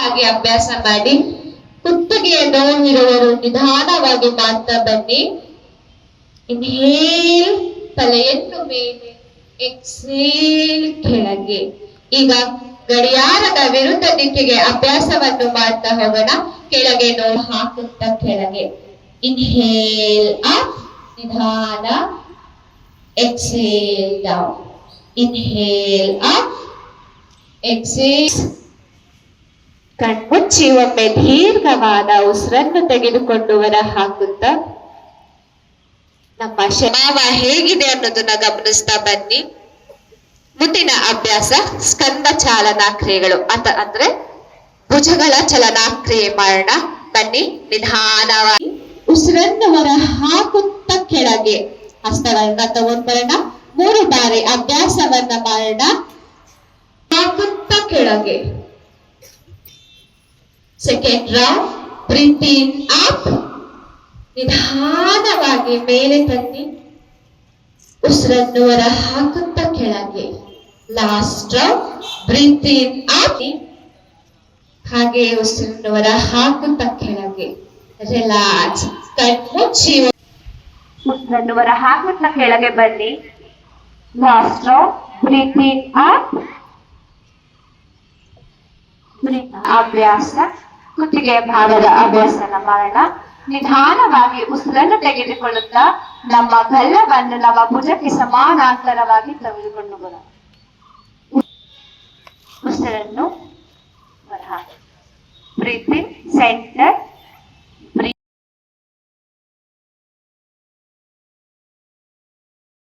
ನಿಧಾನವಾಗಿ ಅಭ್ಯಾಸ ಮಾಡಿ. ಕುತ್ತಿಗೆಯ ನೋವಿರುವವರು ನಿಧಾನವಾಗಿ ಮಾಡ್ತಾ ಬನ್ನಿ. ಇನ್ಹೇಲ್, ತಲೆಯನ್ನು ಮೇಲೆ, ಎಕ್ಸೇಲ್, ಕೆಳಗೆ. ಈಗ ಗಡಿಯಾರದ ವಿರುದ್ಧ ದಿಕ್ಕಿಗೆ ಅಭ್ಯಾಸವನ್ನು ಮಾಡ್ತಾ ಹೋಗೋಣ. ಕೆಳಗೆ ನೋವು ಹಾಕುತ್ತಾ ಕೆಳಗೆ. ಇನ್ಹೇಲ್ ಅಪ್, ನಿಧಾನ. Exhale down. Inhale up, exhale. ಕಣ್ಮುಚ್ಚಿ ಒಮ್ಮೆ ದೀರ್ಘವಾದ ಉಸಿರನ್ನು ತೆಗೆದುಕೊಂಡು ಹೊರ ಹಾಕುತ್ತಾ ನಮ್ಮ ಶರೀರ ಹೇಗಿದೆ ಅನ್ನೋದನ್ನ ಗಮನಿಸ್ತಾ ಬನ್ನಿ. ಮುಂದಿನ ಅಭ್ಯಾಸ ಸ್ಕಂದ ಚಾಲನಾ ಕ್ರಿಯೆಗಳು ಅಂದ್ರೆ ಭುಜಗಳ ಚಲನಾ ಕ್ರಿಯೆ ಮಾಡೋಣ. ಬನ್ನಿ, ನಿಧಾನವಾಗಿ ಉಸಿರನ್ನು ಹೊರ ಹಾಕುತ್ತಾ ಕೆಳಗೆ. ಹಸ್ತಗಳನ್ನ ತಗೊಂಡ್ ಬರೋಣ. 3 ಬಾರಿ ಅಭ್ಯಾಸವನ್ನ ಮಾಡೋಣ. ಹಾಕುತ್ತಾ ಕೆಳಗೆ. Second round. ಬ್ರೀತ್ ಇನ್ ಅಪ್, ನಿಧಾನವಾಗಿ ಮೇಲೆ ತನ್ನಿ. ಉಸಿರನ್ನು ಹೊರ ಹಾಕುತ್ತಾ ಕೆಳಗೆ. Last round. ಬ್ರೀತ್ ಇನ್ ಅಪ್, ಹಾಗೆ ಉಸಿರನ್ನು ಹೊರ ಹಾಕುತ್ತಾ ಕೆಳಗೆ. ರಿಲ್ಯಾಕ್ಸ್. ಕಣ್ಮುಚ್ಚಿ ಉಸಿರನ್ನು ಹೊರ ಹಾಕುತ್ತಾ ಕೆಳಗೆ ಬನ್ನಿ. Last round. ಬ್ರೀತ್ ಇನ್ ಅಪ್. ಅಭ್ಯಾಸ ಕುತ್ತಿಗೆಯ ಭಾಗದ ಅಭ್ಯಾಸನ ಮಾಡೋಣ. ನಿಧಾನವಾಗಿ ಉಸಿರನ್ನು ತೆಗೆದುಕೊಳ್ಳುತ್ತಾ ನಮ್ಮ ಗಲ್ಲವನ್ನು ನಮ್ಮ ಭುಜಕ್ಕೆ ಸಮಾನಾಂತರವಾಗಿ ತೆಗೆದುಕೊಂಡು ಬರೋಣ. ಉಸಿರನ್ನು ಹೊರಹಾಕಿ. ಬ್ರೀತ್ ಇನ್ ಸೆಂಟರ್.